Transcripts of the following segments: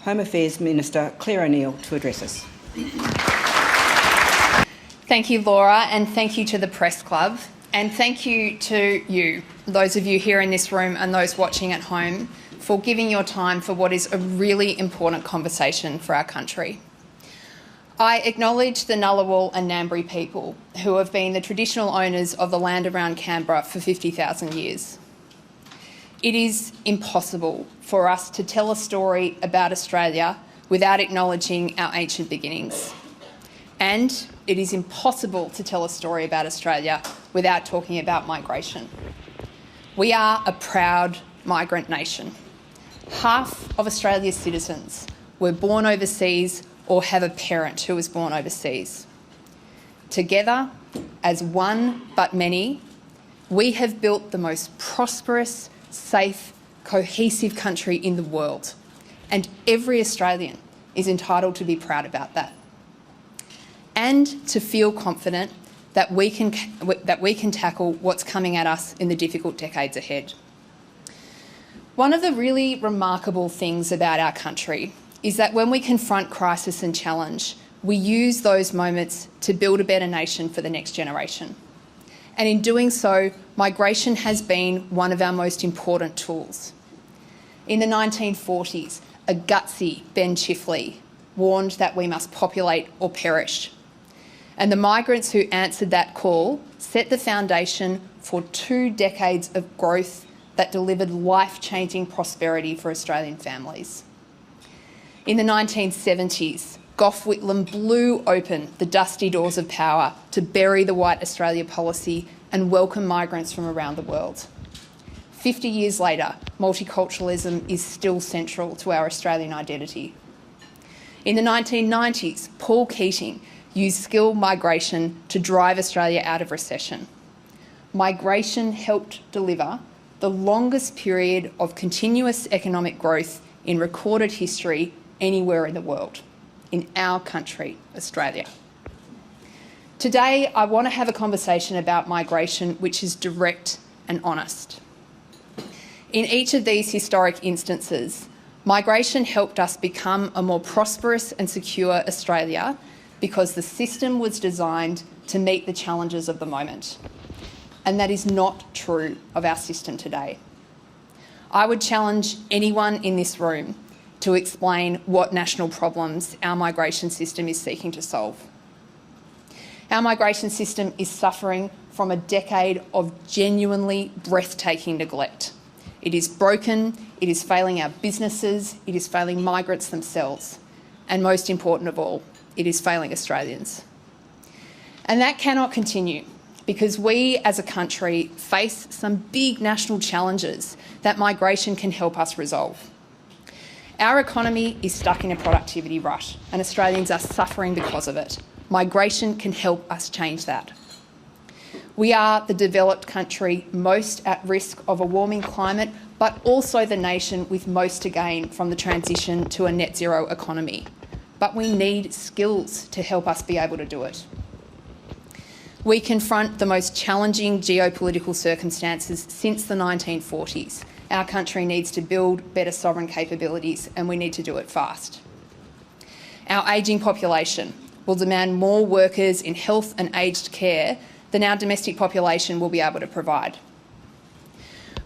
Home Affairs Minister Claire O'Neill to address us. Thank you, Laura, and thank you to the Press Club, and thank you to you, those of you here in this room and those watching at home, for giving your time for what is a really important conversation for our country. I acknowledge the Ngunnawal and Ngambri people who have been the traditional owners of the land around Canberra for 50,000 years. It is impossible for us to tell a story about Australia without acknowledging our ancient beginnings. And it is impossible to tell a story about Australia without talking about migration. We are a proud migrant nation. Half of Australia's citizens were born overseas or have a parent who was born overseas. Together, as one but many, we have built the most prosperous, safe, cohesive country in the world, and every Australian is entitled to be proud about that, and to feel confident that we can tackle what's coming at us in the difficult decades ahead. One of the really remarkable things about our country is that when we confront crisis and challenge, we use those moments to build a better nation for the next generation. And in doing so, migration has been one of our most important tools. In the 1940s, a gutsy Ben Chifley warned that we must populate or perish. And the migrants who answered that call set the foundation for 2 decades of growth that delivered life-changing prosperity for Australian families. In the 1970s, Gough Whitlam blew open the dusty doors of power to bury the White Australia policy and welcome migrants from around the world. 50 years later, multiculturalism is still central to our Australian identity. In the 1990s, Paul Keating used skilled migration to drive Australia out of recession. Migration helped deliver the longest period of continuous economic growth in recorded history anywhere in the world, in our country, Australia. Today, I want to have a conversation about migration which is direct and honest. In each of these historic instances, migration helped us become a more prosperous and secure Australia because the system was designed to meet the challenges of the moment. And that is not true of our system today. I would challenge anyone in this room to explain what national problems our migration system is seeking to solve. Our migration system is suffering from a decade of genuinely breathtaking neglect. It is broken, it is failing our businesses, it is failing migrants themselves, and most important of all, it is failing Australians. And that cannot continue because we as a country face some big national challenges that migration can help us resolve. Our economy is stuck in a productivity rut and Australians are suffering because of it. Migration can help us change that. We are the developed country most at risk of a warming climate, but also the nation with most to gain from the transition to a net zero economy. But we need skills to help us be able to do it. We confront the most challenging geopolitical circumstances since the 1940s. Our country needs to build better sovereign capabilities and we need to do it fast. Our ageing population will demand more workers in health and aged care than our domestic population will be able to provide.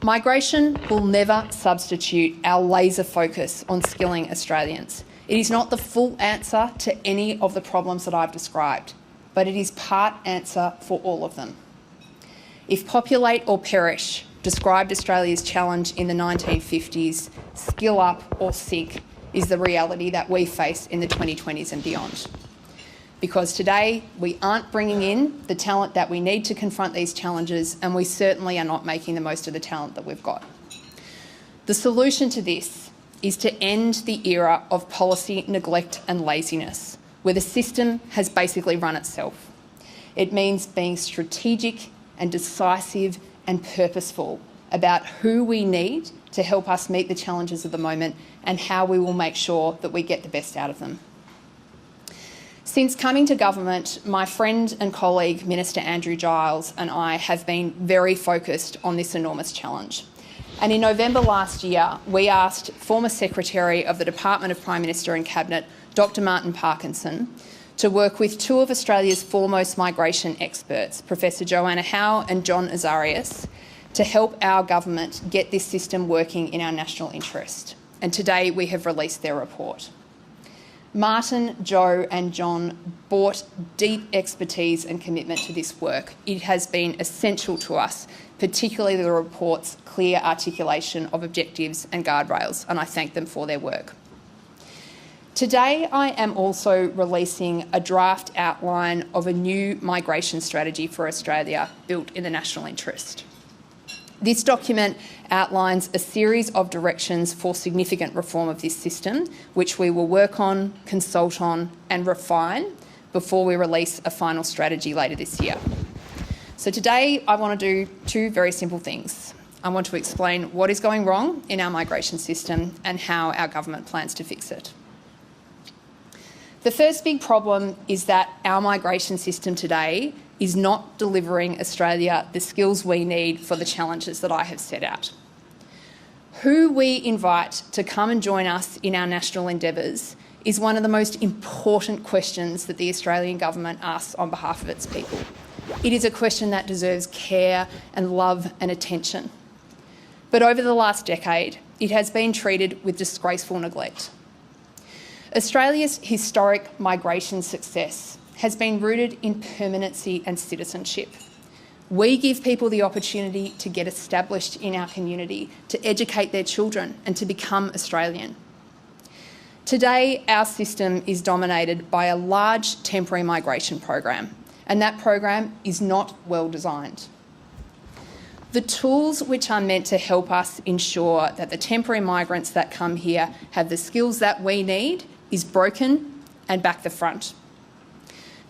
Migration will never substitute our laser focus on skilling Australians. It is not the full answer to any of the problems that I've described, but it is part answer for all of them. If populate or perish described Australia's challenge in the 1950s, skill up or sink is the reality that we face in the 2020s and beyond. Because today we aren't bringing in the talent that we need to confront these challenges, and we certainly are not making the most of the talent that we've got. The solution to this is to end the era of policy neglect and laziness, where the system has basically run itself. It means being strategic and decisive and purposeful about who we need to help us meet the challenges of the moment and how we will make sure that we get the best out of them. Since coming to government, my friend and colleague, Minister Andrew Giles, and I have been very focused on this enormous challenge. And in November last year, we asked former Secretary of the Department of Prime Minister and Cabinet, Dr Martin Parkinson, to work with two of Australia's foremost migration experts, Professor Joanna Howe and John Azarias, to help our government get this system working in our national interest. And today we have released their report. Martin, Joe and John brought deep expertise and commitment to this work. It has been essential to us, particularly the report's clear articulation of objectives and guardrails, and I thank them for their work. Today, I am also releasing a draft outline of a new migration strategy for Australia built in the national interest. This document outlines a series of directions for significant reform of this system, which we will work on, consult on and refine before we release a final strategy later this year. So today I want to do two very simple things. I want to explain what is going wrong in our migration system and how our government plans to fix it. The first big problem is that our migration system today is not delivering Australia the skills we need for the challenges that I have set out. Who we invite to come and join us in our national endeavours is one of the most important questions that the Australian government asks on behalf of its people. It is a question that deserves care and love and attention. But over the last decade, it has been treated with disgraceful neglect. Australia's historic migration success has been rooted in permanency and citizenship. We give people the opportunity to get established in our community, to educate their children and to become Australian. Today, our system is dominated by a large temporary migration program, and that program is not well designed. The tools which are meant to help us ensure that the temporary migrants that come here have the skills that we need is broken and back the front.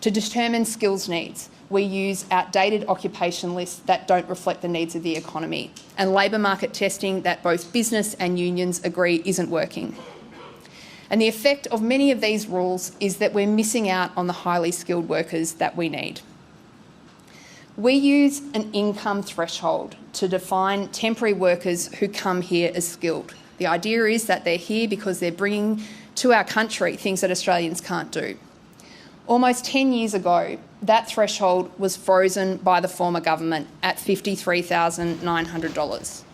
To determine skills needs, we use outdated occupation lists that don't reflect the needs of the economy and labour market testing that both business and unions agree isn't working. And the effect of many of these rules is that we're missing out on the highly skilled workers that we need. We use an income threshold to define temporary workers who come here as skilled. The idea is that they're here because they're bringing to our country things that Australians can't do. Almost 10 years ago, that threshold was frozen by the former government at $53,900.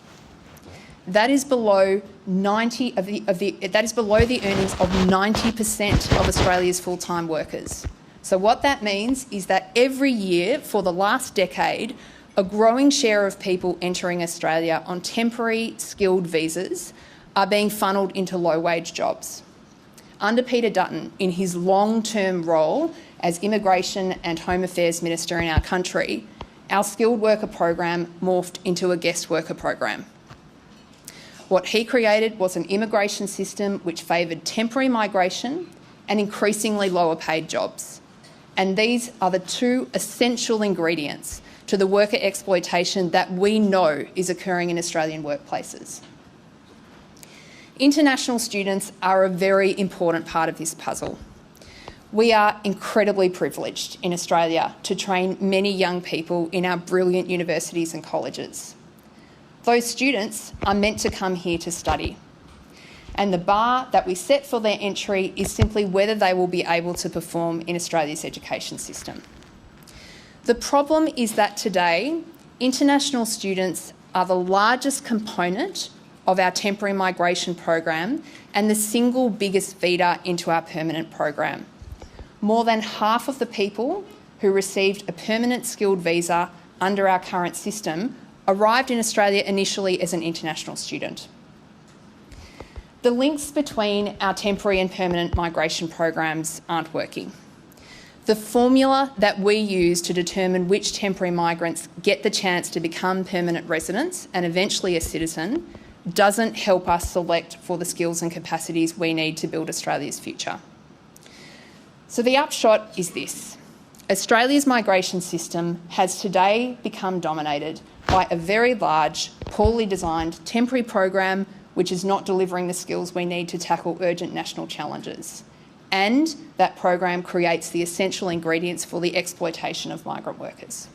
That is below the earnings of 90% of Australia's full-time workers. So what that means is that every year for the last decade, a growing share of people entering Australia on temporary skilled visas are being funnelled into low-wage jobs. Under Peter Dutton, in his long-term role as Immigration and Home Affairs Minister in our country, our skilled worker program morphed into a guest worker program. What he created was an immigration system which favoured temporary migration and increasingly lower paid jobs. And these are the two essential ingredients to the worker exploitation that we know is occurring in Australian workplaces. International students are a very important part of this puzzle. We are incredibly privileged in Australia to train many young people in our brilliant universities and colleges. Those students are meant to come here to study, and the bar that we set for their entry is simply whether they will be able to perform in Australia's education system. The problem is that today, international students are the largest component of our temporary migration program and the single biggest feeder into our permanent program. More than half of the people who received a permanent skilled visa under our current system arrived in Australia initially as an international student. The links between our temporary and permanent migration programs aren't working. The formula that we use to determine which temporary migrants get the chance to become permanent residents and eventually a citizen doesn't help us select for the skills and capacities we need to build Australia's future. So the upshot is this. Australia's migration system has today become dominated by a very large, poorly designed temporary program which is not delivering the skills we need to tackle urgent national challenges. And that program creates the essential ingredients for the exploitation of migrant workers.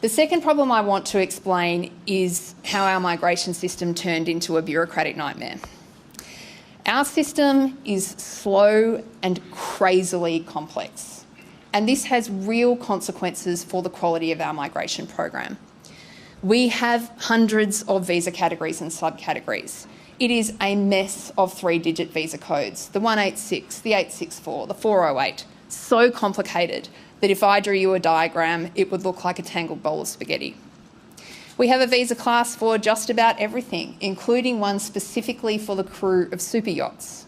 The second problem I want to explain is how our migration system turned into a bureaucratic nightmare. Our system is slow and crazily complex, and this has real consequences for the quality of our migration program. We have hundreds of visa categories and subcategories. It is a mess of three-digit visa codes, the 186, the 864, the 408, so complicated that if I drew you a diagram, it would look like a tangled bowl of spaghetti. We have a visa class for just about everything, including one specifically for the crew of super yachts.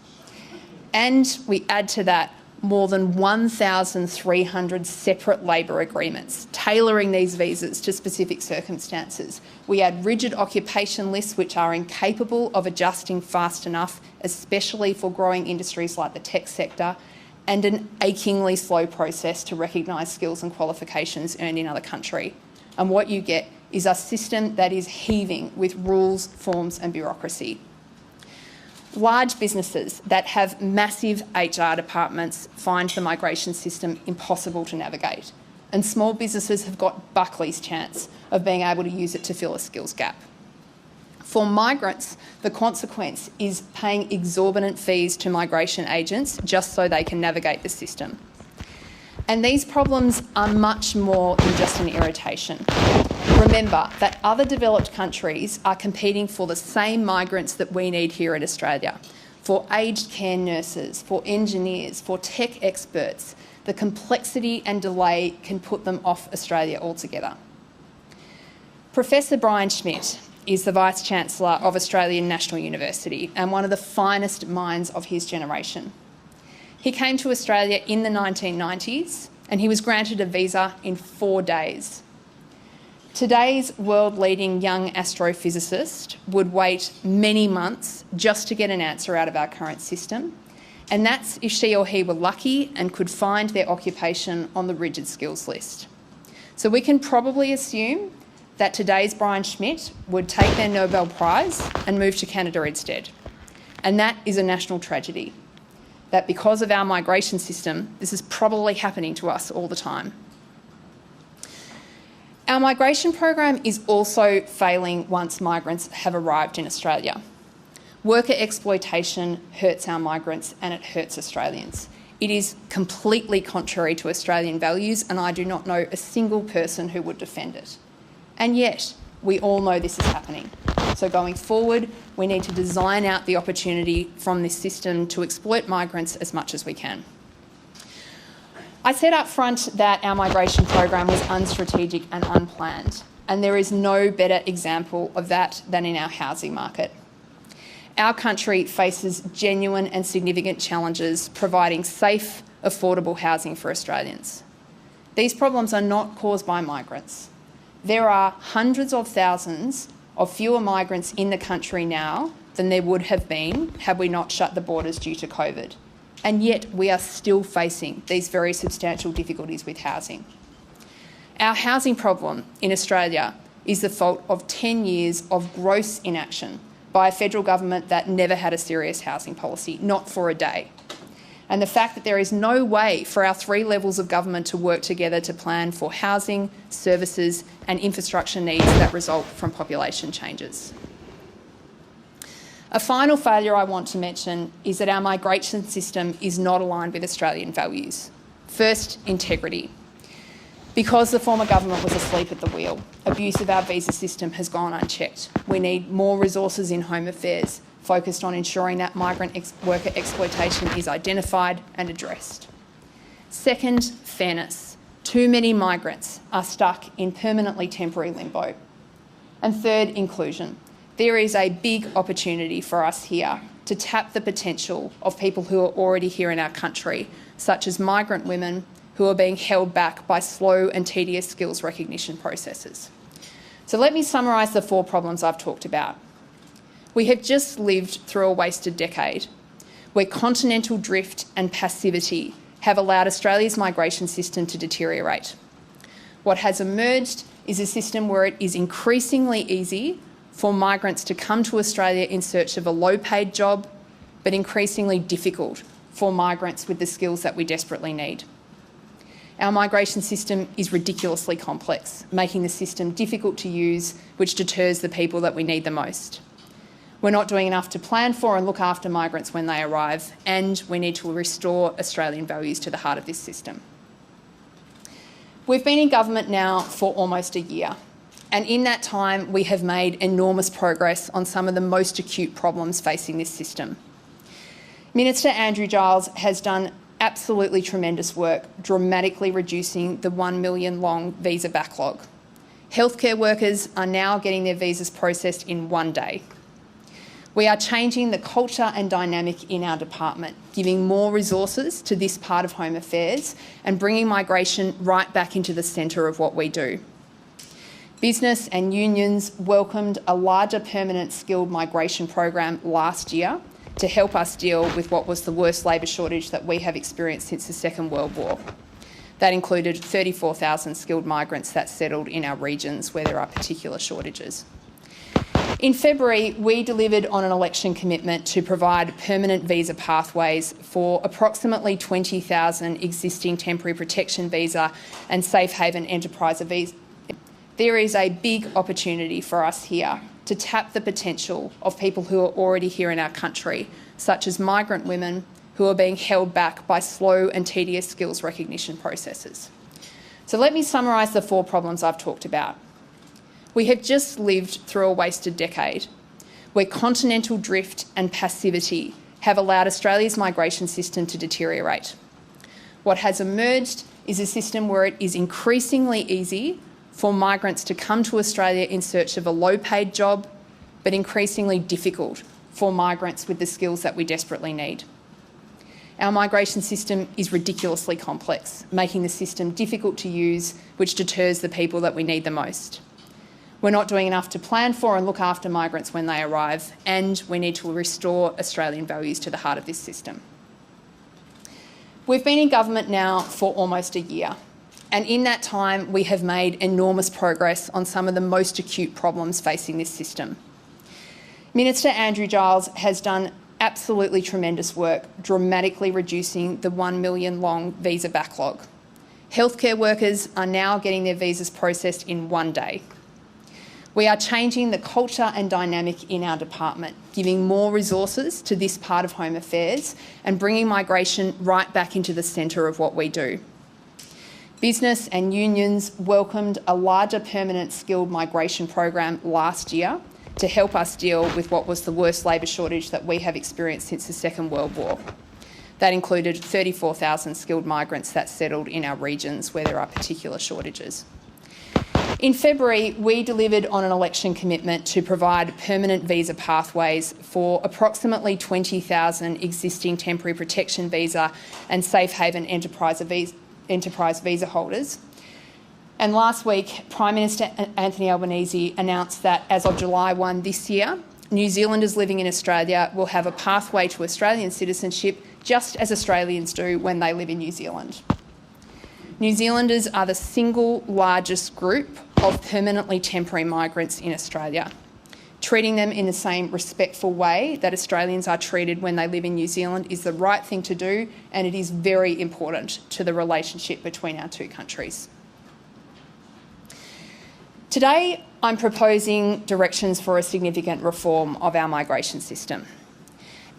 And we add to that more than 1,300 separate labour agreements, tailoring these visas to specific circumstances. We add rigid occupation lists which are incapable of adjusting fast enough, especially for growing industries like the tech sector, and an achingly slow process to recognise skills and qualifications earned in other country. And what you get is a system that is heaving with rules, forms and bureaucracy. Large businesses that have massive HR departments find the migration system impossible to navigate, and small businesses have got Buckley's chance of being able to use it to fill a skills gap. For migrants, the consequence is paying exorbitant fees to migration agents just so they can navigate the system. And these problems are much more than just an irritation. Remember that other developed countries are competing for the same migrants that we need here in Australia, for aged care nurses, for engineers, for tech experts. The complexity and delay can put them off Australia altogether. Professor Brian Schmidt is the Vice-Chancellor of Australian National University and one of the finest minds of his generation. He came to Australia in the 1990s and he was granted a visa in 4 days. Today's world-leading young astrophysicist would wait many months just to get an answer out of our current system, and that's if she or he were lucky and could find their occupation on the rigid skills list. So we can probably assume that today's Brian Schmidt would take their Nobel Prize and move to Canada instead. And that is a national tragedy, that because of our migration system, this is probably happening to us all the time. Our migration program is also failing once migrants have arrived in Australia. Worker exploitation hurts our migrants and it hurts Australians. It is completely contrary to Australian values, and I do not know a single person who would defend it. And yet, we all know this is happening. So going forward, we need to design out the opportunity from this system to exploit migrants as much as we can. I said up front that our migration program was unstrategic and unplanned, and there is no better example of that than in our housing market. Our country faces genuine and significant challenges providing safe, affordable housing for Australians. These problems are not caused by migrants. There are hundreds of thousands of fewer migrants in the country now than there would have been had we not shut the borders due to COVID. And yet we are still facing these very substantial difficulties with housing. Our housing problem in Australia is the fault of 10 years of gross inaction by a federal government that never had a serious housing policy, not for a day. And the fact that there is no way for our 3 levels of government to work together to plan for housing, services and infrastructure needs that result from population changes. A final failure I want to mention is that our migration system is not aligned with Australian values. First, integrity. Because the former government was asleep at the wheel, abuse of our visa system has gone unchecked. We need more resources in Home Affairs, focused on ensuring that migrant worker exploitation is identified and addressed. Second, fairness. Too many migrants are stuck in permanently temporary limbo. And third, inclusion. There is a big opportunity for us here to tap the potential of people who are already here in our country, such as migrant women who are being held back by slow and tedious skills recognition processes. So let me summarise the 4 problems I've talked about. We have just lived through a wasted decade where continental drift and passivity have allowed Australia's migration system to deteriorate. What has emerged is a system where it is increasingly easy for migrants to come to Australia in search of a low-paid job, but increasingly difficult for migrants with the skills that we desperately need. Our migration system is ridiculously complex, making the system difficult to use, which deters the people that we need the most. We're not doing enough to plan for and look after migrants when they arrive, and we need to restore Australian values to the heart of this system. We've been in government now for almost a year, and in that time we have made enormous progress on some of the most acute problems facing this system. Minister Andrew Giles has done absolutely tremendous work dramatically reducing the 1 million long visa backlog. Healthcare workers are now getting their visas processed in one day. We are changing the culture and dynamic in our department, giving more resources to this part of Home Affairs and bringing migration right back into the centre of what we do. Business and unions welcomed a larger permanent skilled migration program last year to help us deal with what was the worst labour shortage that we have experienced since the Second World War. That included 34,000 skilled migrants that settled in our regions where there are particular shortages. In February, we delivered on an election commitment to provide permanent visa pathways for approximately 20,000 existing temporary protection visa and safe haven enterprise visa. There is a big opportunity for us here to tap the potential of people who are already here in our country, such as migrant women who are being held back by slow and tedious skills recognition processes. So let me summarise the 4 problems I've talked about. We have just lived through a wasted decade where continental drift and passivity have allowed Australia's migration system to deteriorate. What has emerged is a system where it is increasingly easy for migrants to come to Australia in search of a low-paid job, but increasingly difficult for migrants with the skills that we desperately need. Our migration system is ridiculously complex, making the system difficult to use, which deters the people that we need the most. We're not doing enough to plan for and look after migrants when they arrive, and we need to restore Australian values to the heart of this system. We've been in government now for almost a year, and in that time we have made enormous progress on some of the most acute problems facing this system. Minister Andrew Giles has done absolutely tremendous work dramatically reducing the 1 million long visa backlog. Healthcare workers are now getting their visas processed in one day. We are changing the culture and dynamic in our department, giving more resources to this part of Home Affairs and bringing migration right back into the centre of what we do. Business and unions welcomed a larger permanent skilled migration program last year to help us deal with what was the worst labour shortage that we have experienced since the Second World War. That included 34,000 skilled migrants that settled in our regions where there are particular shortages. In February, we delivered on an election commitment to provide permanent visa pathways for approximately 20,000 existing temporary protection visa and safe haven enterprise visa holders. And last week, Prime Minister Anthony Albanese announced that as of July 1 this year, New Zealanders living in Australia will have a pathway to Australian citizenship just as Australians do when they live in New Zealand. New Zealanders are the single largest group of permanently temporary migrants in Australia. Treating them in the same respectful way that Australians are treated when they live in New Zealand is the right thing to do, and it is very important to the relationship between our two countries. Today, I'm proposing directions for a significant reform of our migration system.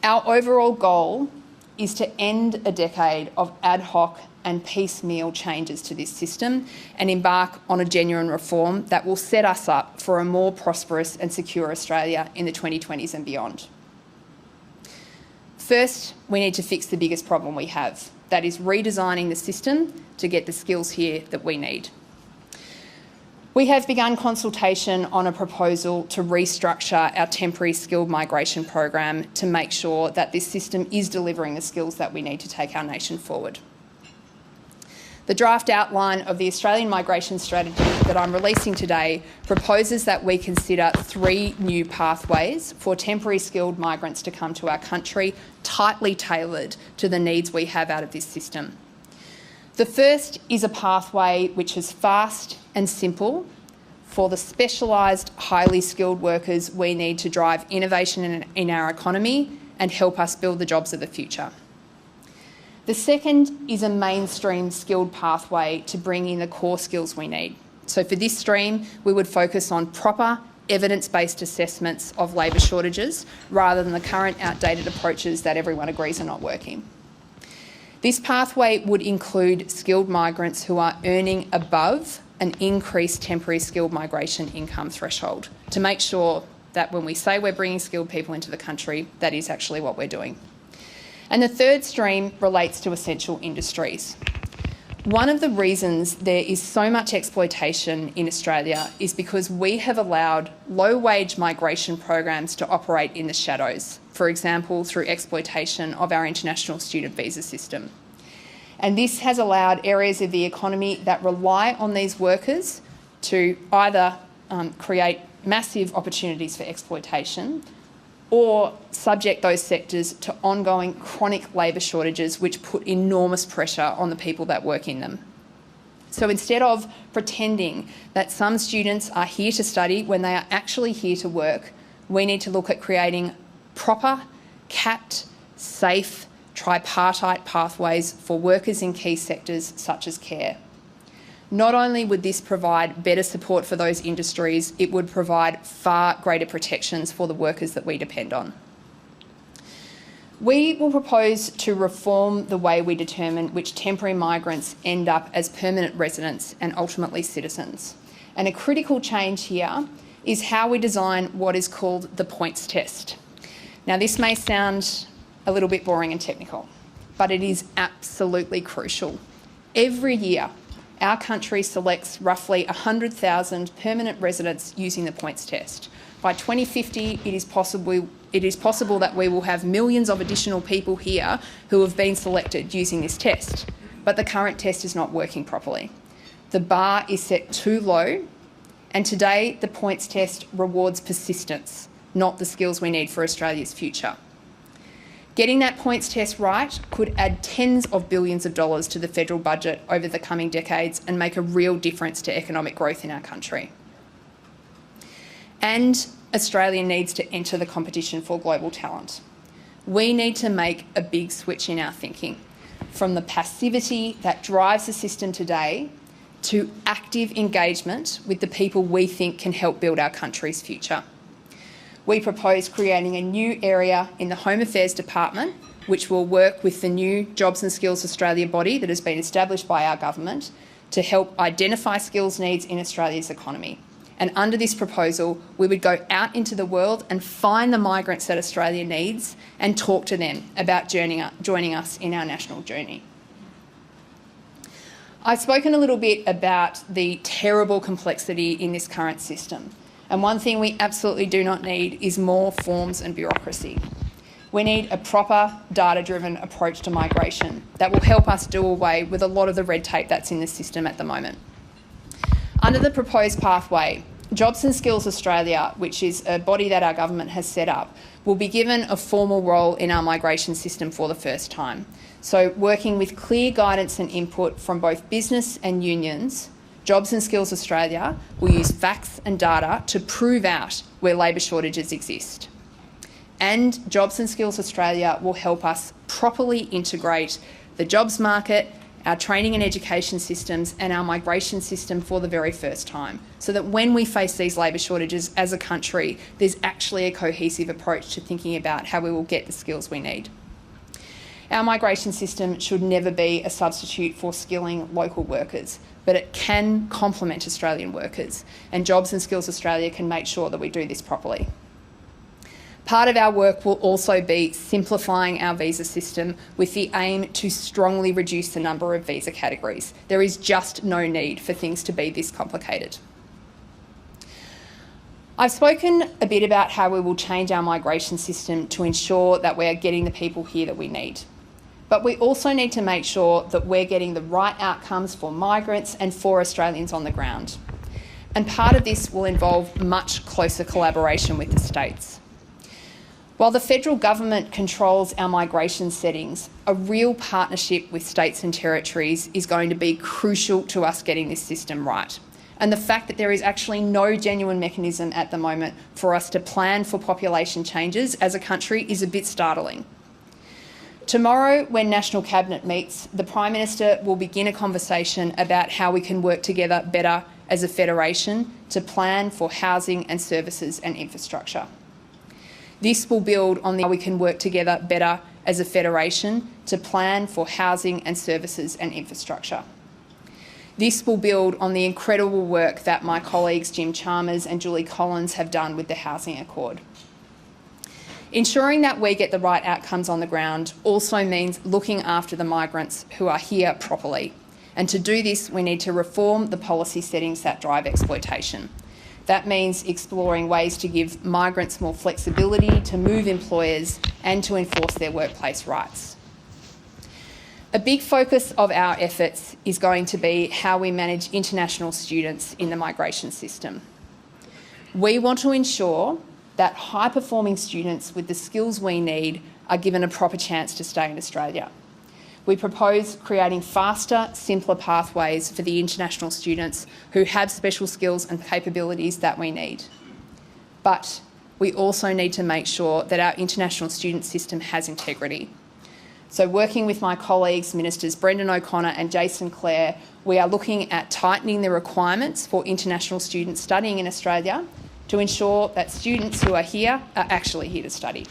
Our overall goal is to end a decade of ad hoc and piecemeal changes to this system and embark on a genuine reform that will set us up for a more prosperous and secure Australia in the 2020s and beyond. First, we need to fix the biggest problem we have, that is redesigning the system to get the skills here that we need. We have begun consultation on a proposal to restructure our temporary skilled migration program to make sure that this system is delivering the skills that we need to take our nation forward. The draft outline of the Australian migration strategy that I'm releasing today proposes that we consider 3 new pathways for temporary skilled migrants to come to our country, tightly tailored to the needs we have out of this system. The first is a pathway which is fast and simple for the specialised, highly skilled workers we need to drive innovation in our economy and help us build the jobs of the future. The second is a mainstream skilled pathway to bring in the core skills we need. So for this stream, we would focus on proper evidence-based assessments of labour shortages rather than the current outdated approaches that everyone agrees are not working. This pathway would include skilled migrants who are earning above an increased temporary skilled migration income threshold to make sure that when we say we're bringing skilled people into the country, that is actually what we're doing. And the third stream relates to essential industries. One of the reasons there is so much exploitation in Australia is because we have allowed low-wage migration programs to operate in the shadows, for example, through exploitation of our international student visa system. And this has allowed areas of the economy that rely on these workers to either create massive opportunities for exploitation or subject those sectors to ongoing chronic labour shortages which put enormous pressure on the people that work in them. So instead of pretending that some students are here to study when they are actually here to work, we need to look at creating proper, capped, safe, tripartite pathways for workers in key sectors such as care. Not only would this provide better support for those industries, it would provide far greater protections for the workers that we depend on. We will propose to reform the way we determine which temporary migrants end up as permanent residents and ultimately citizens. And a critical change here is how we design what is called the points test. Now, this may sound a little bit boring and technical, but it is absolutely crucial. Every year, our country selects roughly 100,000 permanent residents using the points test. By 2050, it is possible that we will have millions of additional people here who have been selected using this test, but the current test is not working properly. The bar is set too low, and today the points test rewards persistence, not the skills we need for Australia's future. Getting that points test right could add tens of billions of dollars to the federal budget over the coming decades and make a real difference to economic growth in our country. And Australia needs to enter the competition for global talent. We need to make a big switch in our thinking, from the passivity that drives the system today to active engagement with the people we think can help build our country's future. We propose creating a new area in the Home Affairs Department, which will work with the new Jobs and Skills Australia body that has been established by our government to help identify skills needs in Australia's economy. And under this proposal, we would go out into the world and find the migrants that Australia needs and talk to them about joining us in our national journey. I've spoken a little bit about the terrible complexity in this current system. And one thing we absolutely do not need is more forms and bureaucracy. We need a proper data-driven approach to migration that will help us do away with a lot of the red tape that's in the system at the moment. Under the proposed pathway, Jobs and Skills Australia, which is a body that our government has set up, will be given a formal role in our migration system for the first time. So working with clear guidance and input from both business and unions, Jobs and Skills Australia will use facts and data to prove out where labour shortages exist. And Jobs and Skills Australia will help us properly integrate the jobs market, our training and education systems and our migration system for the very first time, so that when we face these labour shortages as a country, there's actually a cohesive approach to thinking about how we will get the skills we need. Our migration system should never be a substitute for skilling local workers, but it can complement Australian workers, and Jobs and Skills Australia can make sure that we do this properly. Part of our work will also be simplifying our visa system with the aim to strongly reduce the number of visa categories. There is just no need for things to be this complicated. I've spoken a bit about how we will change our migration system to ensure that we are getting the people here that we need. But we also need to make sure that we're getting the right outcomes for migrants and for Australians on the ground. And part of this will involve much closer collaboration with the states. While the federal government controls our migration settings, a real partnership with states and territories is going to be crucial to us getting this system right. And the fact that there is actually no genuine mechanism at the moment for us to plan for population changes as a country is a bit startling. Tomorrow, when National Cabinet meets, the Prime Minister will begin a conversation about how we can work together better as a federation to plan for housing and services and infrastructure. This will build on how we can work together better as a federation to plan for housing and services and infrastructure. This will build on the incredible work that my colleagues Jim Chalmers and Julie Collins have done with the Housing Accord. Ensuring that we get the right outcomes on the ground also means looking after the migrants who are here properly. And to do this, we need to reform the policy settings that drive exploitation. That means exploring ways to give migrants more flexibility to move employers and to enforce their workplace rights. A big focus of our efforts is going to be how we manage international students in the migration system. We want to ensure that high-performing students with the skills we need are given a proper chance to stay in Australia. We propose creating faster, simpler pathways for the international students who have special skills and capabilities that we need. But we also need to make sure that our international student system has integrity. So working with my colleagues, Ministers Brendan O'Connor and Jason Clare, we are looking at tightening the requirements for international students studying in Australia to ensure that students who are here are actually here to study.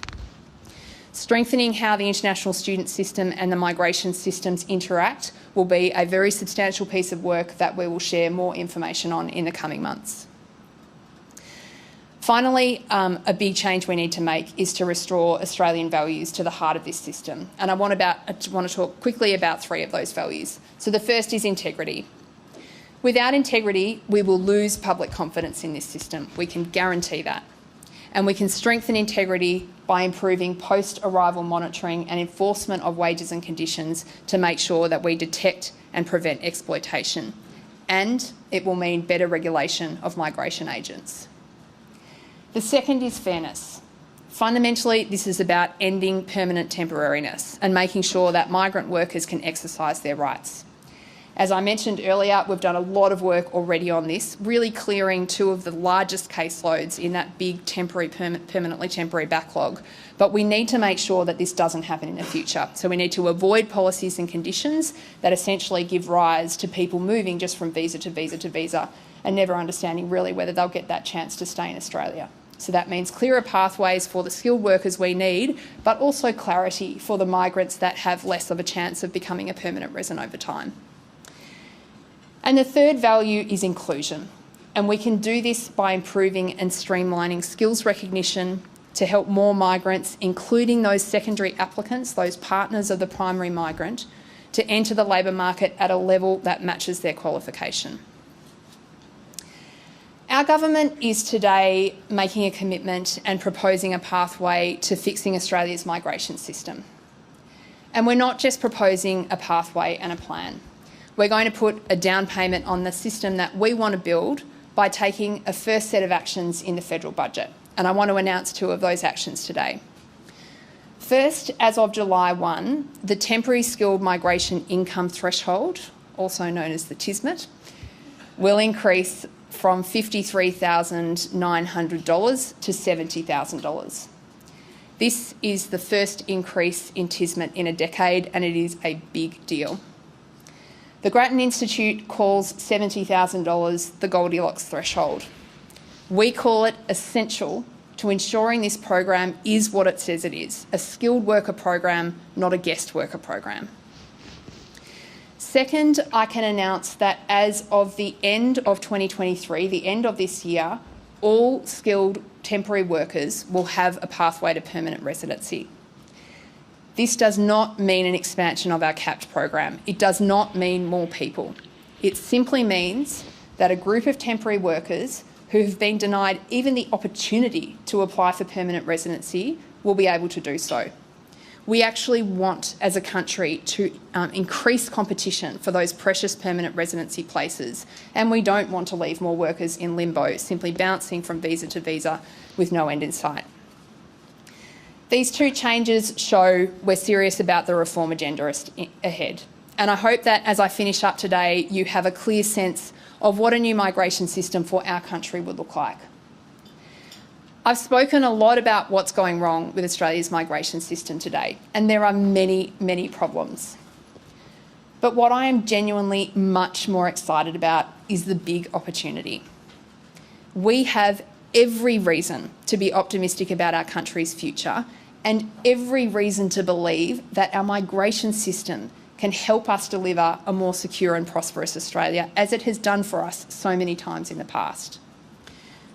Strengthening how the international student system and the migration systems interact will be a very substantial piece of work that we will share more information on in the coming months. Finally, a big change we need to make is to restore Australian values to the heart of this system. And I want to talk quickly about three of those values. So the first is integrity. Without integrity, we will lose public confidence in this system. We can guarantee that. And we can strengthen integrity by improving post-arrival monitoring and enforcement of wages and conditions to make sure that we detect and prevent exploitation. And it will mean better regulation of migration agents. The second is fairness. Fundamentally, this is about ending permanent temporariness and making sure that migrant workers can exercise their rights. As I mentioned earlier, we've done a lot of work already on this, really clearing two of the largest caseloads in that big permanently temporary backlog. But we need to make sure that this doesn't happen in the future. So we need to avoid policies and conditions that essentially give rise to people moving just from visa to visa to visa and never understanding really whether they'll get that chance to stay in Australia. So that means clearer pathways for the skilled workers we need, but also clarity for the migrants that have less of a chance of becoming a permanent resident over time. And the third value is inclusion. And we can do this by improving and streamlining skills recognition to help more migrants, including those secondary applicants, those partners of the primary migrant, to enter the labour market at a level that matches their qualification. Our government is today making a commitment and proposing a pathway to fixing Australia's migration system. And we're not just proposing a pathway and a plan. We're going to put a down payment on the system that we want to build by taking a first set of actions in the federal budget. And I want to announce two of those actions today. First, as of July 1, the temporary skilled migration income threshold, also known as the TSMIT, will increase from $53,900 to $70,000. This is the first increase in TSMIT in a decade, and it is a big deal. The Grattan Institute calls $70,000 the Goldilocks threshold. We call it essential to ensuring this program is what it says it is, a skilled worker program, not a guest worker program. Second, I can announce that as of the end of 2023, the end of this year, all skilled temporary workers will have a pathway to permanent residency. This does not mean an expansion of our capped program. It does not mean more people. It simply means that a group of temporary workers who have been denied even the opportunity to apply for permanent residency will be able to do so. We actually want, as a country, to increase competition for those precious permanent residency places, and we don't want to leave more workers in limbo, simply bouncing from visa to visa with no end in sight. These two changes show we're serious about the reform agenda ahead. And I hope that as I finish up today, you have a clear sense of what a new migration system for our country would look like. I've spoken a lot about what's going wrong with Australia's migration system today, and there are many, many problems. But what I am genuinely much more excited about is the big opportunity. We have every reason to be optimistic about our country's future and every reason to believe that our migration system can help us deliver a more secure and prosperous Australia, as it has done for us so many times in the past.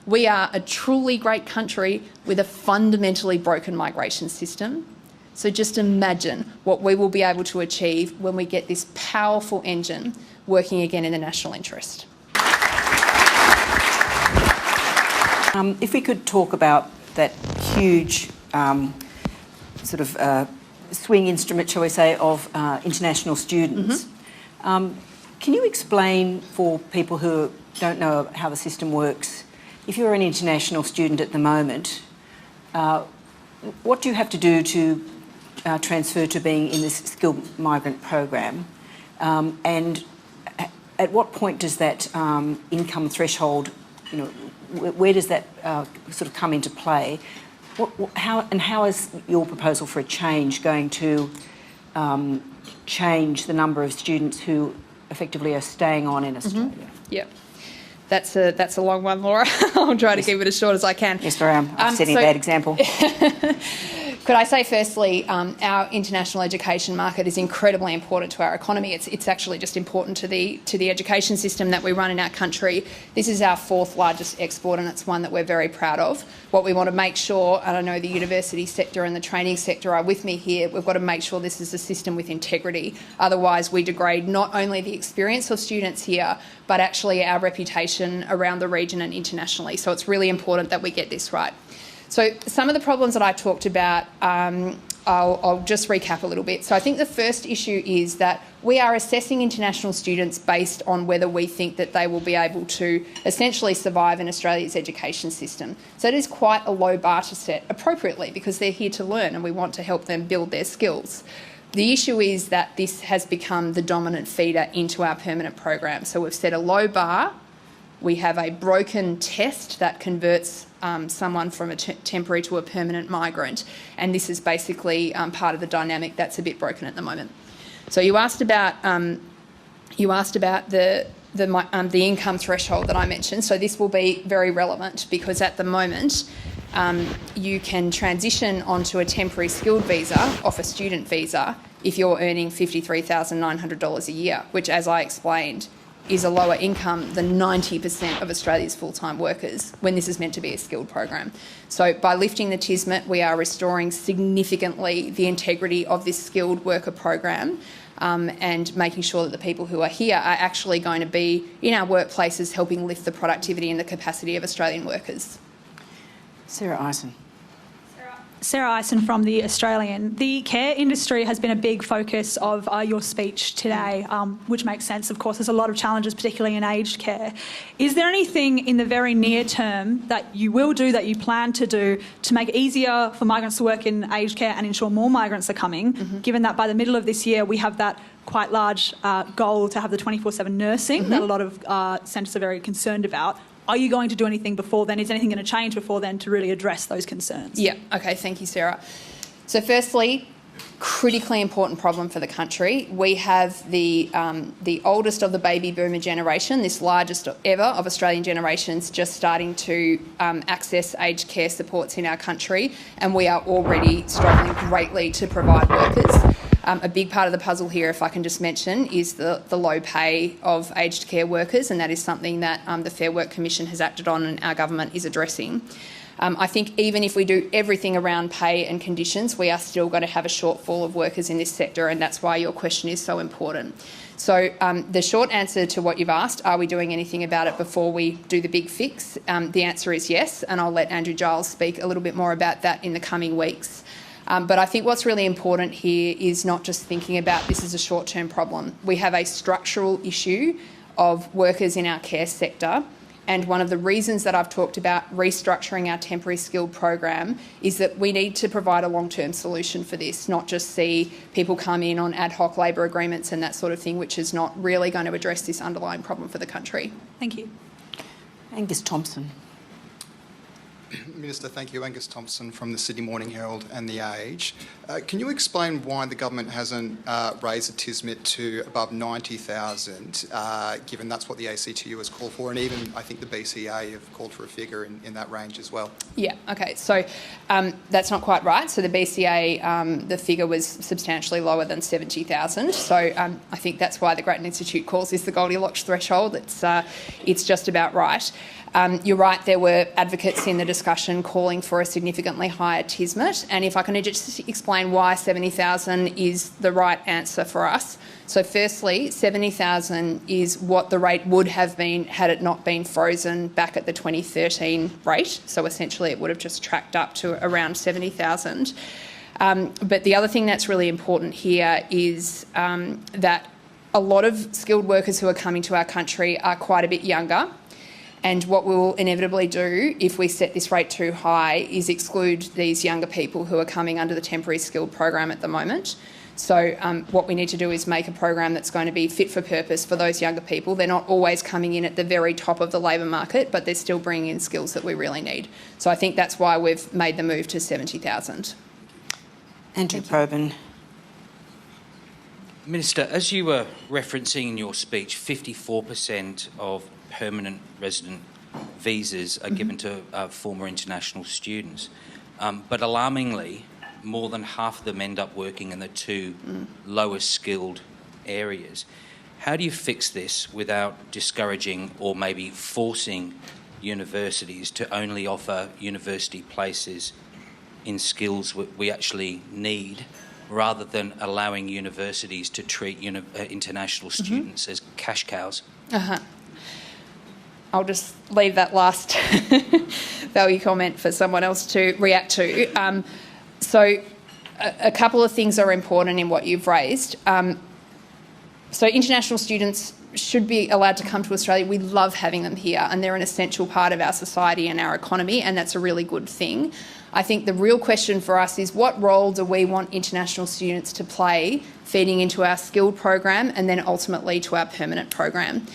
We are a truly great country with a fundamentally broken migration system. So just imagine what we will be able to achieve when we get this powerful engine working again in the national interest. If we could talk about that huge swing instrument, shall we say, of international students. Can you explain for people who don't know how the system works, if you're an international student at the moment, what do you have to do to transfer to being in this skilled migrant program? And at what point does that income threshold, where does that sort of come into play? How is your proposal for a change going to change the number of students who effectively are staying on in Australia? Yeah. That's a long one, Laura. I'll try to keep it as short as I can. Yes, I am. I'm setting a bad example. Could I say firstly, our international education market is incredibly important to our economy. It's actually just important to the education system that we run in our country. This is our fourth largest export, and it's one that we're very proud of. What we want to make sure, and I know the university sector and the training sector are with me here, we've got to make sure this is a system with integrity. Otherwise, we degrade not only the experience of students here, but actually our reputation around the region and internationally. So it's really important that we get this right. So some of the problems that I talked about, I'll just recap a little bit. So I think the first issue is that we are assessing international students based on whether we think that they will be able to essentially survive in Australia's education system. So it is quite a low bar to set, appropriately, because they're here to learn and we want to help them build their skills. The issue is that this has become the dominant feeder into our permanent program. So we've set a low bar. We have a broken test that converts someone from a temporary to a permanent migrant, and this is basically part of the dynamic that's a bit broken at the moment. So you asked about the income threshold that I mentioned. So this will be very relevant because at the moment you can transition onto a temporary skilled visa off a student visa if you're earning $53,900 a year, which, as I explained, is a lower income than 90% of Australia's full-time workers when this is meant to be a skilled program. So by lifting the TISMET, we are restoring significantly the integrity of this skilled worker program and making sure that the people who are here are actually going to be in our workplaces helping lift the productivity and the capacity of Australian workers. Sarah Eisen. Sarah Eisen from The Australian. The care industry has been a big focus of your speech today, which makes sense, of course. There's a lot of challenges, particularly in aged care. Is there anything in the very near term that you will do, that you plan to do, to make it easier for migrants to work in aged care and ensure more migrants are coming, given that by the middle of this year we have that quite large goal to have the 24/7 nursing that a lot of centres are very concerned about? Are you going to do anything before then? Is anything going to change before then to really address those concerns? Yeah, okay, thank you, Sarah. So firstly, critically important problem for the country. We have the oldest of the baby boomer generation, this largest ever of Australian generations, just starting to access aged care supports in our country, and we are already struggling greatly to provide workers. A big part of the puzzle here, if I can just mention, is the low pay of aged care workers, and that is something that the Fair Work Commission has acted on and our government is addressing. I think even if we do everything around pay and conditions, we are still going to have a shortfall of workers in this sector, and that's why your question is so important. So the short answer to what you've asked, are we doing anything about it before we do the big fix? The answer is yes, and I'll let Andrew Giles speak a little bit more about that in the coming weeks. But I think what's really important here is not just thinking about this as a short-term problem. We have a structural issue of workers in our care sector, and one of the reasons that I've talked about restructuring our temporary skilled program is that we need to provide a long-term solution for this, not just see people come in on ad hoc labour agreements and that sort of thing, which is not really going to address this underlying problem for the country. Thank you. Angus Thompson. Minister, thank you. Angus Thompson from the Sydney Morning Herald and The Age. Can you explain why the government hasn't raised the TISMIT to above 90,000, given that's what the ACTU has called for, and even I think the BCA have called for a figure in that range as well? Yeah, okay, so that's not quite right. So the BCA, the figure was substantially lower than 70,000. So I think that's why the Grattan Institute calls this the Goldilocks threshold. It's just about right. You're right, there were advocates in the discussion calling for a significantly higher TISMIT, and if I can just explain why 70,000 is the right answer for us. So firstly, 70,000 is what the rate would have been had it not been frozen back at the 2013 rate. So essentially it would have just tracked up to around 70,000. But the other thing that's really important here is that a lot of skilled workers who are coming to our country are quite a bit younger. And what we will inevitably do if we set this rate too high is exclude these younger people who are coming under the temporary skilled program at the moment. So what we need to do is make a program that's going to be fit for purpose for those younger people. They're not always coming in at the very top of the labour market, but they're still bringing in skills that we really need. So I think that's why we've made the move to 70,000. Andrew Probyn. Minister, as you were referencing in your speech, 54% of permanent resident visas are given to former international students. But alarmingly, more than half of them end up working in the two lowest skilled areas. How do you fix this without discouraging or maybe forcing universities to only offer university places in skills we actually need, rather than allowing universities to treat international students as cash cows? I'll just leave that last value comment for someone else to react to. So a couple of things are important in what you've raised. So international students should be allowed to come to Australia. We love having them here, and they're an essential part of our society and our economy, and that's a really good thing. I think the real question for us is, what role do we want international students to play feeding into our skilled program and then ultimately to our permanent program?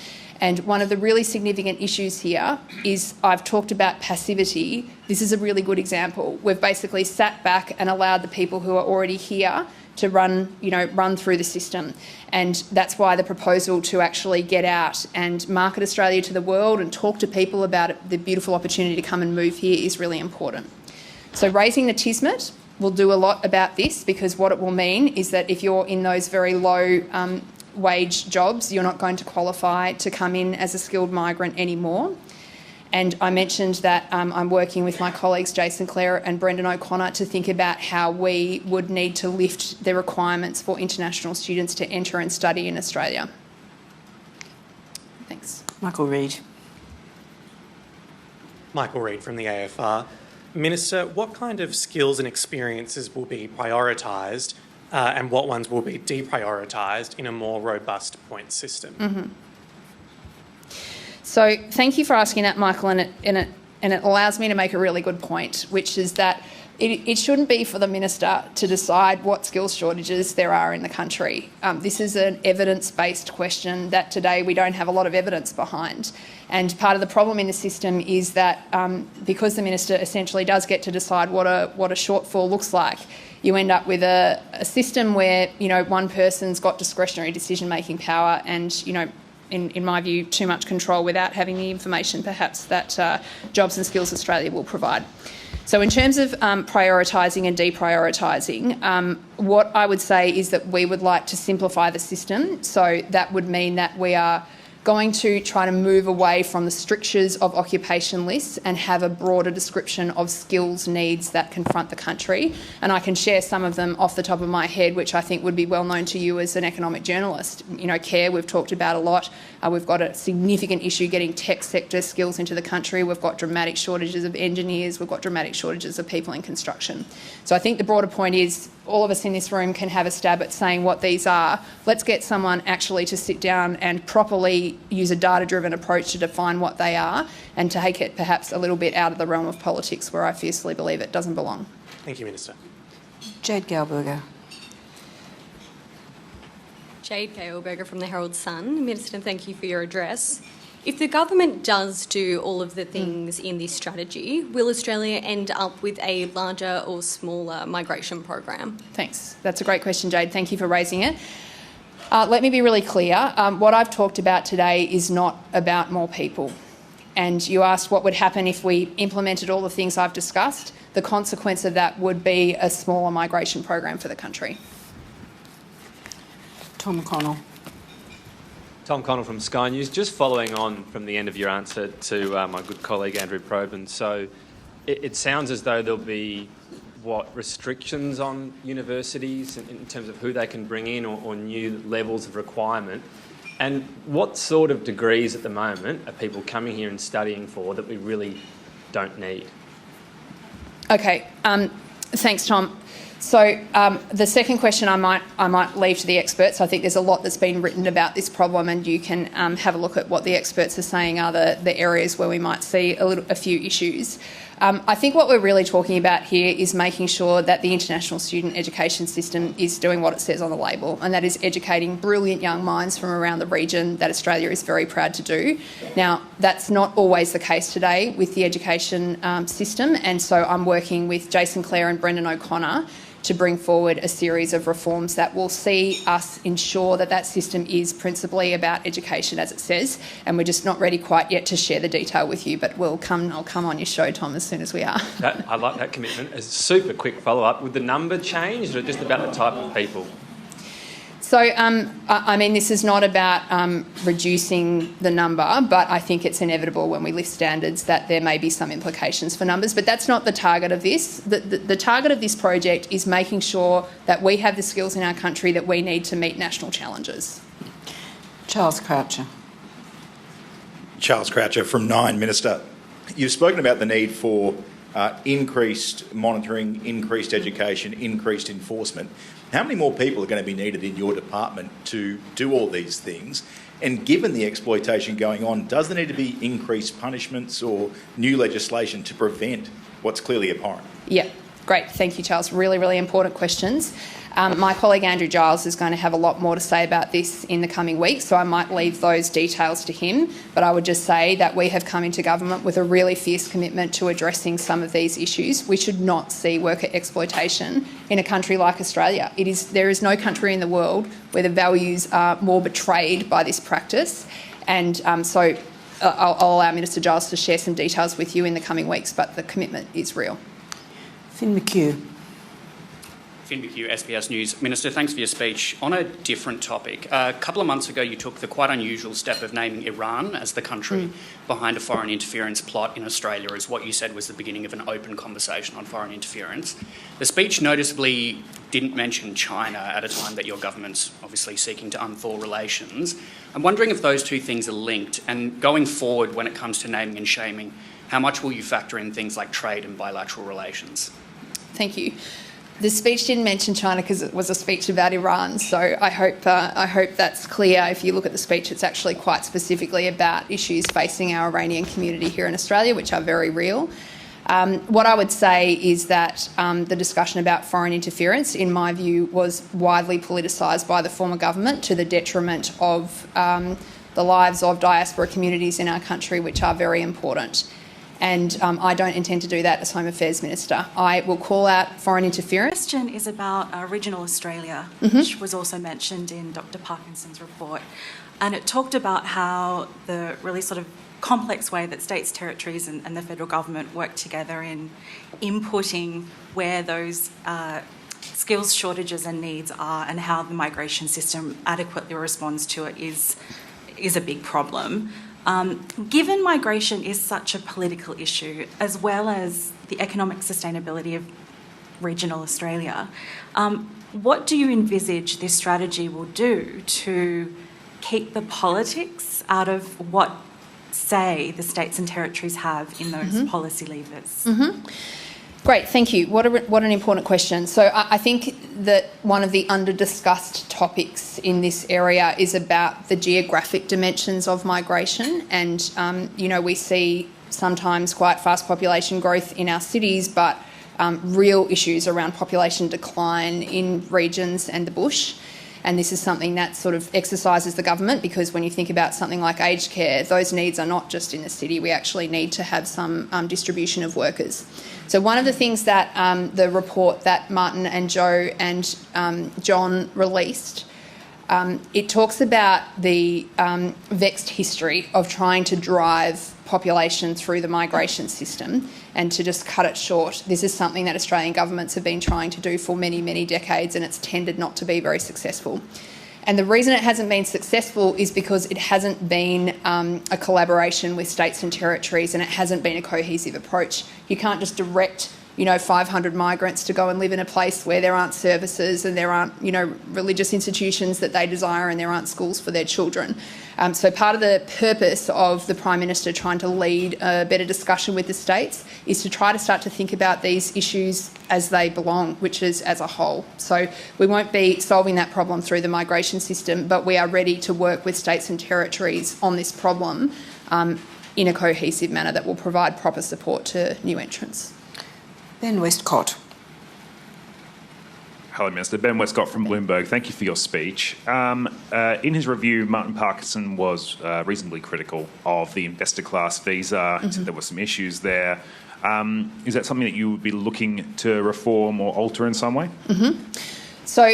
And one of the really significant issues here is, I've talked about passivity. This is a really good example. We've basically sat back and allowed the people who are already here to run through the system. And that's why the proposal to actually get out and market Australia to the world and talk to people about the beautiful opportunity to come and move here is really important. So raising the TISMIT will do a lot about this, because what it will mean is that if you're in those very low wage jobs, you're not going to qualify to come in as a skilled migrant anymore. And I mentioned that I'm working with my colleagues Jason Clare and Brendan O'Connor to think about how we would need to lift the requirements for international students to enter and study in Australia. Thanks. Michael Reid. Michael Reid from the AFR. Minister, what kind of skills and experiences will be prioritised and what ones will be deprioritised in a more robust points system? So thank you for asking that, Michael, and it allows me to make a really good point, which is that it shouldn't be for the minister to decide what skills shortages there are in the country. This is an evidence-based question that today we don't have a lot of evidence behind. And part of the problem in the system is that because the minister essentially does get to decide what a shortfall looks like, you end up with a system where, one person's got discretionary decision-making power and, in my view, too much control without having the information perhaps that Jobs and Skills Australia will provide. So in terms of prioritising and deprioritising, what I would say is that we would like to simplify the system. So that would mean that we are going to try to move away from the strictures of occupation lists and have a broader description of skills needs that confront the country. And I can share some of them off the top of my head, which I think would be well known to you as an economic journalist. Care, we've talked about a lot. We've got a significant issue getting tech sector skills into the country. We've got dramatic shortages of engineers. We've got dramatic shortages of people in construction. So I think the broader point is all of us in this room can have a stab at saying what these are. Let's get someone actually to sit down and properly use a data-driven approach to define what they are and to take it perhaps a little bit out of the realm of politics, where I fiercely believe it doesn't belong. Thank you, Minister. Jade Galberger. Jade Galberger from the Herald Sun. Minister, thank you for your address. If the government does do all of the things in this strategy, will Australia end up with a larger or smaller migration program? Thanks. That's a great question, Jade. Thank you for raising it. Let me be really clear. What I've talked about today is not about more people. And you asked what would happen if we implemented all the things I've discussed. The consequence of that would be a smaller migration program for the country. Tom Connell. Tom Connell from Sky News. Just following on from the end of your answer to my good colleague Andrew Probyn. So it sounds as though there'll be, restrictions on universities in terms of who they can bring in or new levels of requirement. And what sort of degrees at the moment are people coming here and studying for that we really don't need? Okay, thanks, Tom. So the second question I might leave to the experts. I think there's a lot that's been written about this problem, and you can have a look at what the experts are saying are the areas where we might see a few issues. I think what we're really talking about here is making sure that the international student education system is doing what it says on the label, and that is educating brilliant young minds from around the region that Australia is very proud to do. Now, that's not always the case today with the education system, and so I'm working with Jason Clare and Brendan O'Connor to bring forward a series of reforms that will see us ensure that that system is principally about education, as it says, and we're just not ready quite yet to share the detail with you, but I'll come on your show, Tom, as soon as we are. I like that commitment. A super quick follow-up. Would the number change or just about the type of people? So, I mean, this is not about reducing the number, but I think it's inevitable when we lift standards that there may be some implications for numbers. But that's not the target of this. The target of this project is making sure that we have the skills in our country that we need to meet national challenges. Charles Croucher. Charles Croucher from Nine, Minister. You've spoken about the need for increased monitoring, increased education, increased enforcement. How many more people are going to be needed in your department to do all these things? And given the exploitation going on, does there need to be increased punishments or new legislation to prevent what's clearly abhorrent? Yeah, great. Thank you, Charles. Really, really important questions. My colleague Andrew Giles is going to have a lot more to say about this in the coming weeks, so I might leave those details to him. But I would just say that we have come into government with a really fierce commitment to addressing some of these issues. We should not see worker exploitation in a country like Australia. There is no country in the world where the values are more betrayed by this practice. And so I'll allow Minister Giles to share some details with you in the coming weeks, but the commitment is real. Finn McHugh. Finn McHugh, SBS News. Minister, thanks for your speech. On a different topic, a couple of months ago you took the quite unusual step of naming Iran as the country behind a foreign interference plot in Australia, as what you said was the beginning of an open conversation on foreign interference. The speech noticeably didn't mention China at a time that your government's obviously seeking to unthaw relations. I'm wondering if those two things are linked, and going forward when it comes to naming and shaming, how much will you factor in things like trade and bilateral relations? Thank you. The speech didn't mention China because it was a speech about Iran, so I hope that's clear. If you look at the speech, it's actually quite specifically about issues facing our Iranian community here in Australia, which are very real. What I would say is that the discussion about foreign interference, in my view, was widely politicised by the former government to the detriment of the lives of diaspora communities in our country, which are very important. And I don't intend to do that as Home Affairs Minister. I will call out foreign interference. The question is about regional Australia, which was also mentioned in Dr. Parkinson's report. And it talked about how the really sort of complex way that states, territories and the federal government work together in inputting where those skills shortages and needs are, and how the migration system adequately responds to it is a big problem. Given migration is such a political issue, as well as the economic sustainability of regional Australia, what do you envisage this strategy will do to keep the politics out of what, say, the states and territories have in those policy levers? Great, thank you. What an important question. So I think that one of the under-discussed topics in this area is about the geographic dimensions of migration. And, we see sometimes quite fast population growth in our cities, but real issues around population decline in regions and the bush. And this is something that sort of exercises the government, because when you think about something like aged care, those needs are not just in the city. We actually need to have some distribution of workers. So one of the things that the report that Martin and Joe and John released, it talks about the vexed history of trying to drive population through the migration system. And to just cut it short, this is something that Australian governments have been trying to do for many, many decades, and it's tended not to be very successful. And the reason it hasn't been successful is because it hasn't been a collaboration with states and territories, and it hasn't been a cohesive approach. You can't just direct 500 migrants to go and live in a place where there aren't services and there aren't, religious institutions that they desire, and there aren't schools for their children. So part of the purpose of the Prime Minister trying to lead a better discussion with the states is to try to start to think about these issues as they belong, which is as a whole. So we won't be solving that problem through the migration system, but we are ready to work with states and territories on this problem in a cohesive manner that will provide proper support to new entrants. Ben Westcott. Hello, Minister. Ben Westcott from Bloomberg. Thank you for your speech. In his review, Martin Parkinson was reasonably critical of the investor class visa. He said there were some issues there. Is that something that you would be looking to reform or alter in some way? So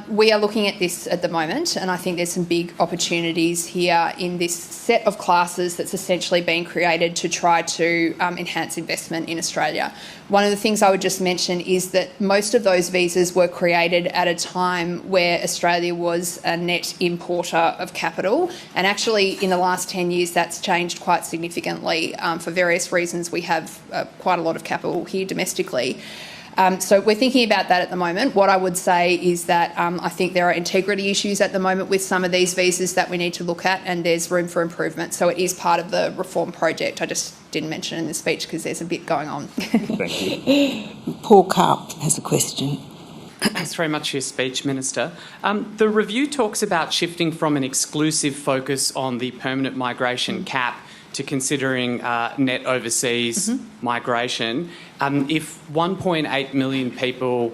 we are looking at this at the moment, and I think there's some big opportunities here in this set of classes that's essentially been created to try to enhance investment in Australia. One of the things I would just mention is that most of those visas were created at a time where Australia was a net importer of capital, and actually in the last 10 years that's changed quite significantly for various reasons. We have quite a lot of capital here domestically. So we're thinking about that at the moment. What I would say is that I think there are integrity issues at the moment with some of these visas that we need to look at, and there's room for improvement. So it is part of the reform project. I just didn't mention it in the speech because there's a bit going on. Thank you. Paul Karp has a question. Thanks very much for your speech, Minister. The review talks about shifting from an exclusive focus on the permanent migration cap to considering net overseas migration. If 1.8 million people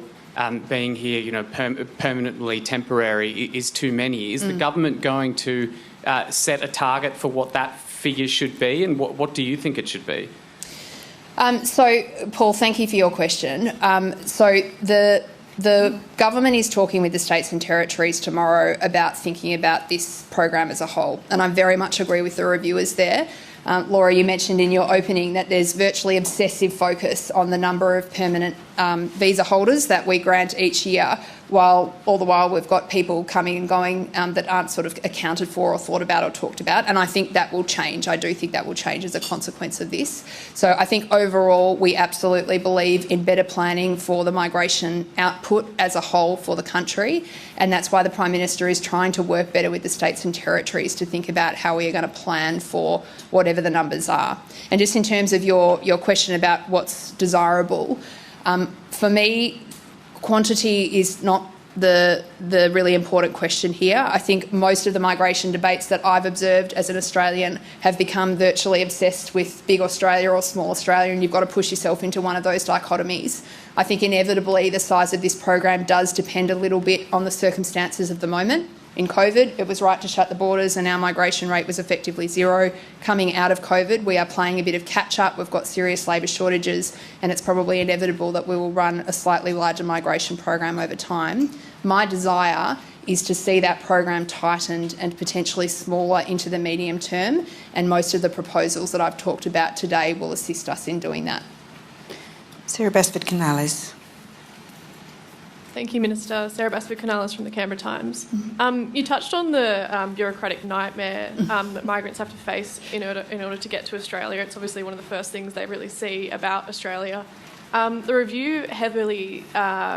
being here, permanently temporary is too many, is the government going to set a target for what that figure should be, and what do you think it should be? So, Paul, thank you for your question. The government is talking with the states and territories tomorrow about thinking about this program as a whole, and I very much agree with the reviewers there. Laura, you mentioned in your opening that there's virtually obsessive focus on the number of permanent visa holders that we grant each year, while all the while we've got people coming and going that aren't sort of accounted for or thought about or talked about. And I think that will change. I do think that will change as a consequence of this. So I think overall we absolutely believe in better planning for the migration output as a whole for the country. And that's why the Prime Minister is trying to work better with the states and territories to think about how we are going to plan for whatever the numbers are. And just in terms of your question about what's desirable, for me, quantity is not the really important question here. I think most of the migration debates that I've observed as an Australian have become virtually obsessed with big Australia or small Australia, and you've got to push yourself into one of those dichotomies. I think inevitably the size of this program does depend a little bit on the circumstances of the moment. In COVID, it was right to shut the borders and our migration rate was effectively zero. Coming out of COVID, we are playing a bit of catch-up. We've got serious labour shortages, and it's probably inevitable that we will run a slightly larger migration program over time. My desire is to see that program tightened and potentially smaller into the medium term, and most of the proposals that I've talked about today will assist us in doing that. Sarah Basford-Canales. Thank you, Minister. Sarah Basford-Canales from the Canberra Times. You touched on the bureaucratic nightmare that migrants have to face in order to get to Australia. It's obviously one of the first things they really see about Australia. The review heavily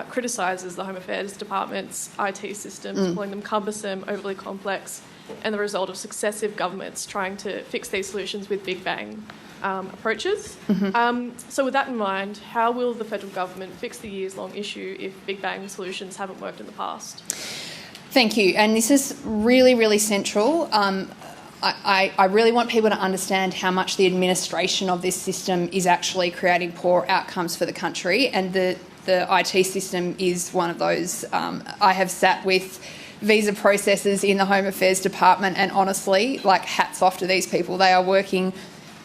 criticises the Home Affairs Department's IT systems, calling them cumbersome, overly complex, and the result of successive governments trying to fix these solutions with Big Bang approaches. So with that in mind, how will the federal government fix the years-long issue if Big Bang solutions haven't worked in the past? Thank you. And this is really, really central. I really want people to understand how much the administration of this system is actually creating poor outcomes for the country, and the IT system is one of those. I have sat with visa processes in the Home Affairs Department, and honestly, like, hats off to these people. They are working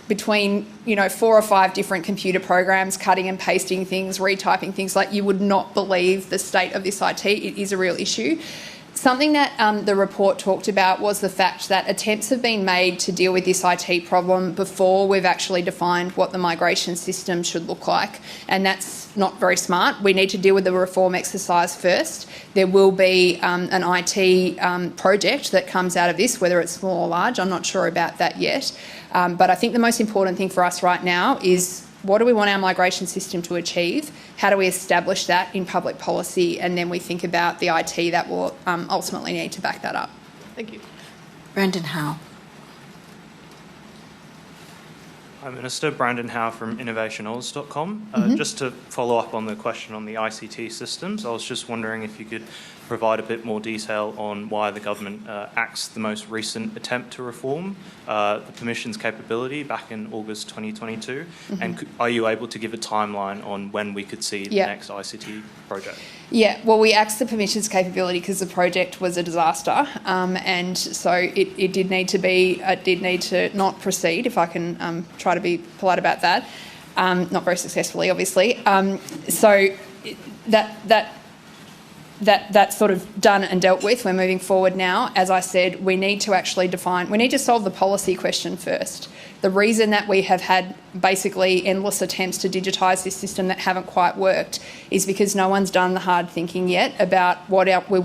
between 4 or 5 different computer programs, cutting and pasting things, retyping things. Like, you would not believe the state of this IT. It is a real issue. Something that the report talked about was the fact that attempts have been made to deal with this IT problem before we've actually defined what the migration system should look like, and that's not very smart. We need to deal with the reform exercise first. There will be an IT project that comes out of this, whether it's small or large. I'm not sure about that yet. But I think the most important thing for us right now is, what do we want our migration system to achieve? How do we establish that in public policy? And then we think about the IT that will ultimately need to back that up. Thank you. Brandon Howe. Hi, Minister. Brandon Howe from innovationoz.com. Just to follow up on the question on the ICT systems, I was just wondering if you could provide a bit more detail on why the government axed the most recent attempt to reform the Permission's capability back in August 2022, and are you able to give a timeline on when we could see the next ICT project? Yeah, well, we axed the Permission's capability because the project was a disaster, and so it did need to not proceed, if I can try to be polite about that. Not very successfully, obviously. So that's sort of done and dealt with. We're moving forward now. As I said, we need to solve the policy question first. The reason that we have had basically endless attempts to digitise this system that haven't quite worked is because no one's done the hard thinking yet about what we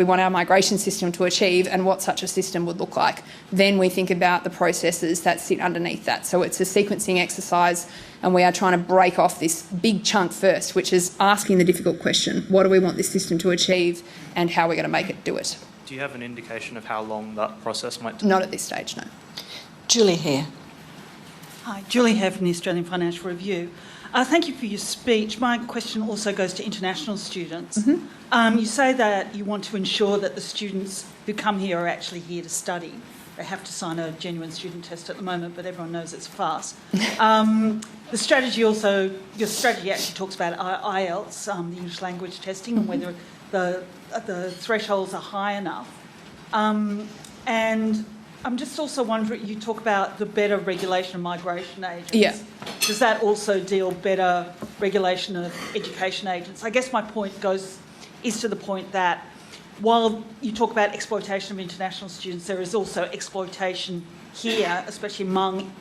want our migration system to achieve and what such a system would look like. Then we think about the processes that sit underneath that. So it's a sequencing exercise, and we are trying to break off this big chunk first, which is asking the difficult question: what do we want this system to achieve, and how are we going to make it do it? Do you have an indication of how long that process might take? Not at this stage, no. Julie Hare. Hi, Julie Hare from the Australian Financial Review. Thank you for your speech. My question also goes to international students. You say that you want to ensure that the students who come here are actually here to study. They have to sign a genuine student test at the moment, but everyone knows it's a farce. Your strategy actually talks about IELTS, the English language testing, and whether the thresholds are high enough. And I'm just also wondering, you talk about the better regulation of migration agents. Yeah. Does that also deal better regulation of education agents? I guess my point is to the point that while you talk about exploitation of international students, there is also exploitation here, especially among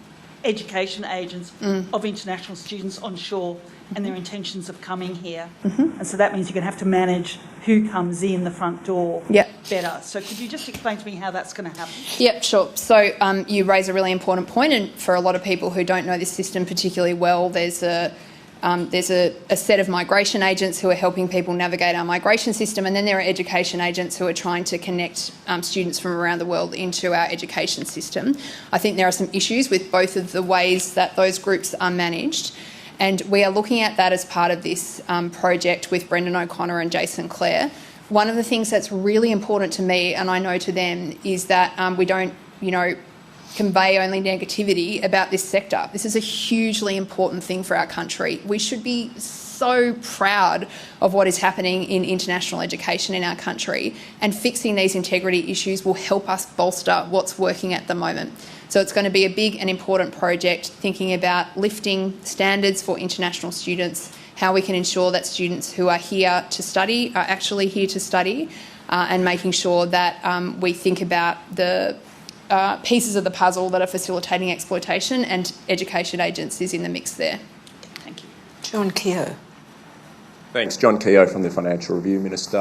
education agents of international students on shore and their intentions of coming here. And so that means you're going to have to manage who comes in the front door better. So could you just explain to me how that's going to happen? Yep, sure. So you raise a really important point, and for a lot of people who don't know this system particularly well, there's a set of migration agents who are helping people navigate our migration system, and then there are education agents who are trying to connect students from around the world into our education system. I think there are some issues with both of the ways that those groups are managed, and we are looking at that as part of this project with Brendan O'Connor and Jason Clare. One of the things that's really important to me, and I know to them, is that we don't, convey only negativity about this sector. This is a hugely important thing for our country. We should be so proud of what is happening in international education in our country, and fixing these integrity issues will help us bolster what's working at the moment. So it's going to be a big and important project, thinking about lifting standards for international students, how we can ensure that students who are here to study are actually here to study, and making sure that we think about the pieces of the puzzle that are facilitating exploitation, and education agents is in the mix there. Thank you. John Keogh. Thanks. John Keogh from the Financial Review, Minister.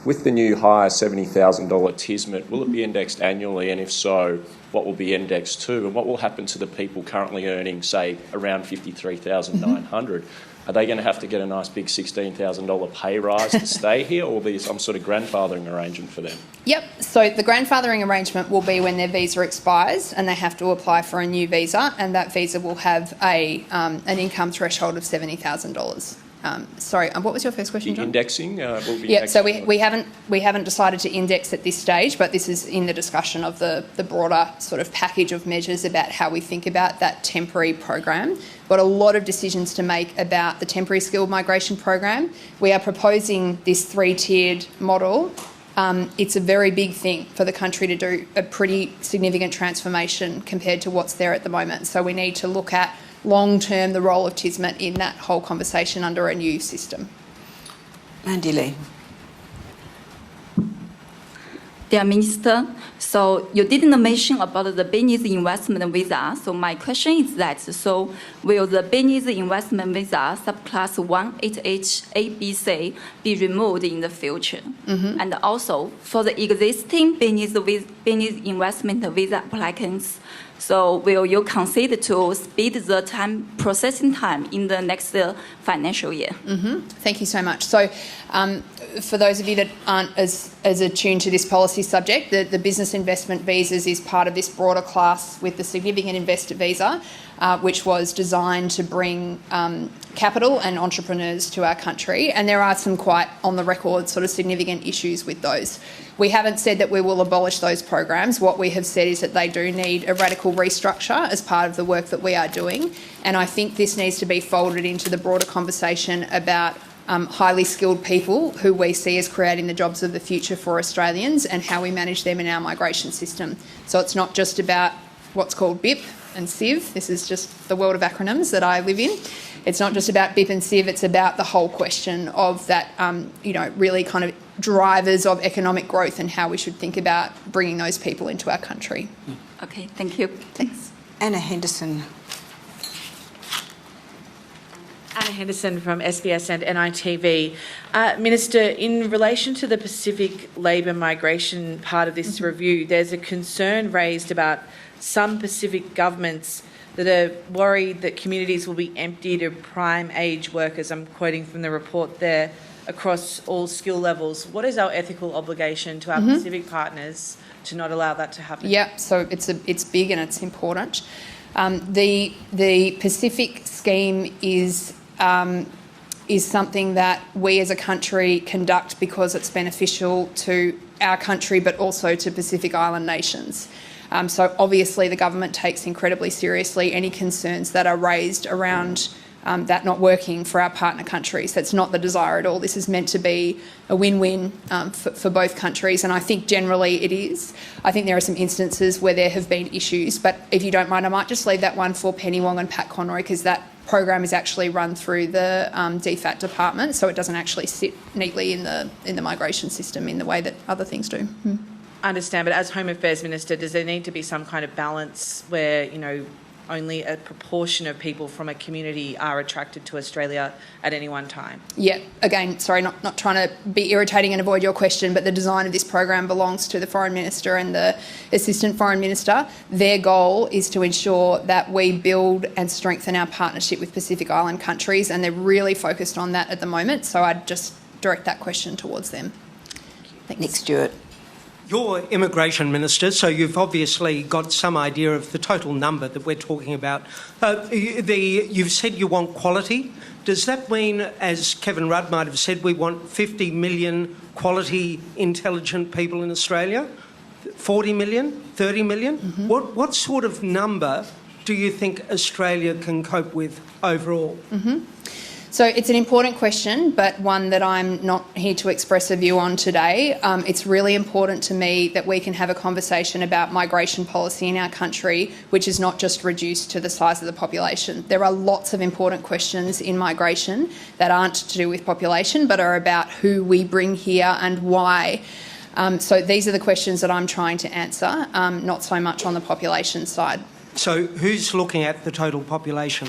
With the new higher $70,000 TISMIT, will it be indexed annually, and if so, what will be indexed to, and what will happen to the people currently earning, say, around $53,900? Are they going to have to get a nice big $16,000 pay rise to stay here, or will be some sort of grandfathering arrangement for them? Yep, so the grandfathering arrangement will be when their visa expires and they have to apply for a new visa, and that visa will have an income threshold of $70,000. Sorry, what was your first question, John? Indexing? Will be yeah, so we haven't decided to index at this stage, but this is in the discussion of the broader sort of package of measures about how we think about that temporary program. We've got a lot of decisions to make about the temporary skilled migration program. We are proposing this 3-tiered model it's a very big thing for the country to do a pretty significant transformation compared to what's there at the moment. So we need to look at long-term the role of TISMET in that whole conversation under a new system. Mandy Lee. Dear Minister, so you didn't mention about the business investment visa. So my question is that, so will the business investment visa subclass 1HH-ABC be removed in the future? And also for the existing business investment visa applicants, so will you consider to speed the processing time in the next financial year? Thank you so much. So for those of you that aren't as attuned to this policy subject, the business investment visas is part of this broader class with the significant investor visa, which was designed to bring capital and entrepreneurs to our country. And there are some quite on the record sort of significant issues with those. We haven't said that we will abolish those programs. What we have said is that they do need a radical restructure as part of the work that we are doing. And I think this needs to be folded into the broader conversation about highly skilled people who we see as creating the jobs of the future for Australians and how we manage them in our migration system. So it's not just about what's called BIP and CIV. This is just the world of acronyms that I live in. It's not just about BIP and CIV, it's about the whole question of that, really kind of drivers of economic growth and how we should think about bringing those people into our country. Okay, thank you. Thanks. Anna Henderson. Anna Henderson from SBS and NITV. Minister, in relation to the Pacific labour migration part of this review, there's a concern raised about some Pacific governments that are worried that communities will be emptied of prime age workers. I'm quoting from the report there, across all skill levels. What is our ethical obligation to our Pacific partners to not allow that to happen? Yeah, so it's big and it's important. The Pacific scheme is something that we as a country conduct because it's beneficial to our country but also to Pacific Island nations. So obviously the government takes incredibly seriously any concerns that are raised around that not working for our partner countries. That's not the desire at all. This is meant to be a win-win for both countries, and I think generally it is. I think there are some instances where there have been issues, but if you don't mind, I might just leave that one for Penny Wong and Pat Conroy, because that program is actually run through the DFAT department, so it doesn't actually sit neatly in the migration system in the way that other things do. I understand, but as Home Affairs Minister, does there need to be some kind of balance where, only a proportion of people from a community are attracted to Australia at any one time? Yeah, again, sorry, not trying to be irritating and avoid your question, but the design of this program belongs to the Foreign Minister and the Assistant Foreign Minister. Their goal is to ensure that we build and strengthen our partnership with Pacific Island countries, and they're really focused on that at the moment, so I'd just direct that question towards them. Thanks. Nick Stewart. You're Immigration Minister, so you've obviously got some idea of the total number that we're talking about. You've said you want quality. Does that mean, as Kevin Rudd might have said, we want 50 million quality, intelligent people in Australia? 40 million? 30 million? What sort of number do you think Australia can cope with overall? So it's an important question, but one that I'm not here to express a view on today. It's really important to me that we can have a conversation about migration policy in our country, which is not just reduced to the size of the population. There are lots of important questions in migration that aren't to do with population, but are about who we bring here and why. So these are the questions that I'm trying to answer, not so much on the population side. So who's looking at the total population?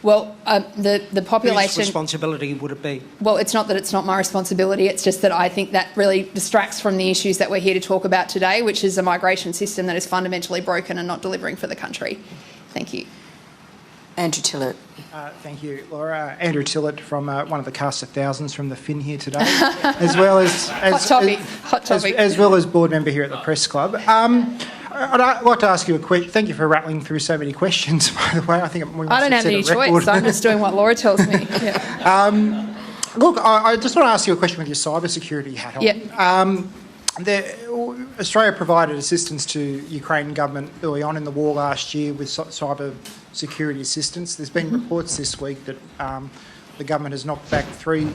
Well, the population... Whose responsibility would it be? Well, it's not that it's not my responsibility, it's just that I think that really distracts from the issues that we're here to talk about today, which is a migration system that is fundamentally broken and not delivering for the country. Thank you. Andrew Tillett. Thank you, Laura. Andrew Tillett from one of the cast of thousands from the Fin here today, as well as Hot topic. As well as board member here at the Press Club. I'd like to ask you a quick... Thank you for rattling through so many questions, by the way. I think we must I don't have any choice. I'm just doing what Laura tells me. Yeah. Look, I just want to ask you a question with your cybersecurity hat on. Yeah. Australia provided assistance to Ukraine government early on in the war last year with cyber security assistance. There's been reports this week that the government has knocked back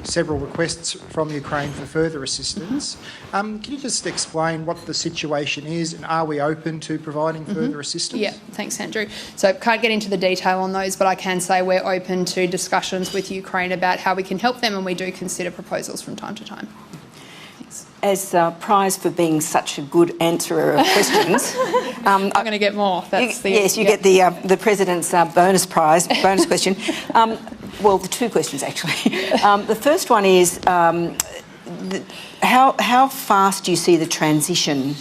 several requests from Ukraine for further assistance. Can you just explain what the situation is, and are we open to providing further assistance? Yeah, thanks, Andrew. So can't get into the detail on those, but I can say we're open to discussions with Ukraine about how we can help them, and we do consider proposals from time to time. As a prize for being such a good answerer of questions, I'm going to get more. Yes, you get the President's bonus question. Well, the two questions actually. The first one is how fast do you see the transition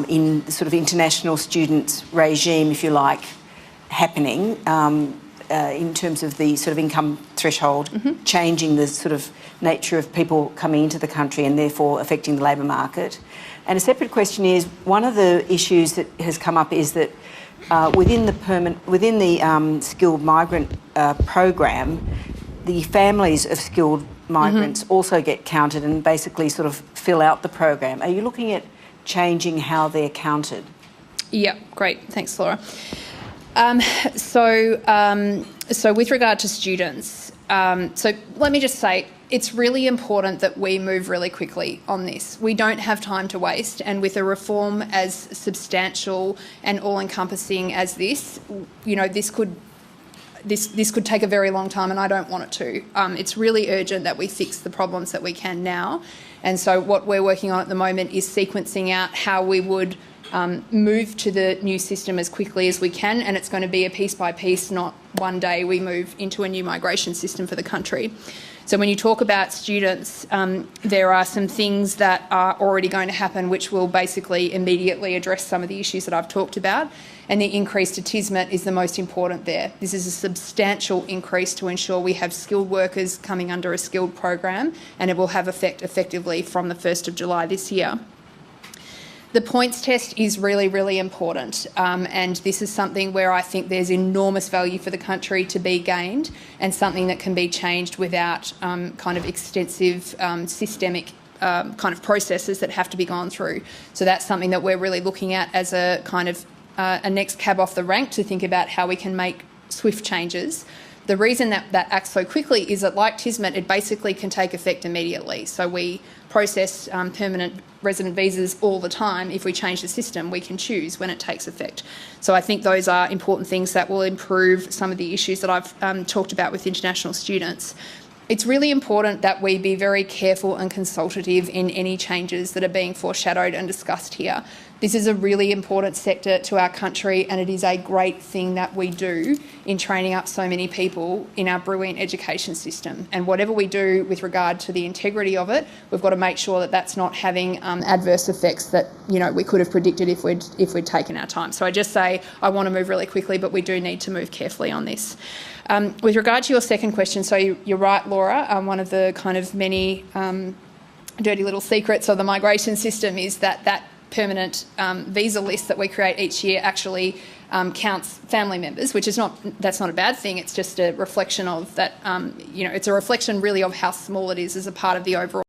in the sort of international students regime, if you like, happening in terms of the sort of income threshold, changing the sort of nature of people coming into the country and therefore affecting the labour market? And a separate question is, one of the issues that has come up is that within the skilled migrant program, the families of skilled migrants also get counted and basically sort of fill out the program. Are you looking at changing how they're counted? Yeah, great. Thanks, Laura. So with regard to students, so let me just say, it's really important that we move really quickly on this. We don't have time to waste, and with a reform as substantial and all-encompassing as this, this could take a very long time, and I don't want it to. It's really urgent that we fix the problems that we can now, and so what we're working on at the moment is sequencing out how we would move to the new system as quickly as we can, and it's going to be a piece by piece, not one day we move into a new migration system for the country. So when you talk about students, there are some things that are already going to happen which will basically immediately address some of the issues that I've talked about, and the increase to TISMET is the most important there. This is a substantial increase to ensure we have skilled workers coming under a skilled program, and it will have effect effectively from the 1st of July this year. The points test is really, really important, and this is something where I think there's enormous value for the country to be gained, and something that can be changed without kind of extensive systemic kind of processes that have to be gone through. So that's something that we're really looking at as a kind of a next cab off the rank to think about how we can make swift changes. The reason that acts so quickly is that, like TISMET, it basically can take effect immediately. So we process permanent resident visas all the time. If we change the system, we can choose when it takes effect. So I think those are important things that will improve some of the issues that I've talked about with international students. It's really important that we be very careful and consultative in any changes that are being foreshadowed and discussed here. This is a really important sector to our country, and it is a great thing that we do in training up so many people in our brilliant education system. And whatever we do with regard to the integrity of it, we've got to make sure that that's not having adverse effects that we could have predicted if we'd taken our time. So I just say I want to move really quickly, but we do need to move carefully on this. With regard to your second question, so you're right, Laura. One of the kind of many dirty little secrets of the migration system is that permanent visa list that we create each year actually counts family members, which is that's not a bad thing. It's just a reflection of that. It's a reflection really of how small it is as a part of the overall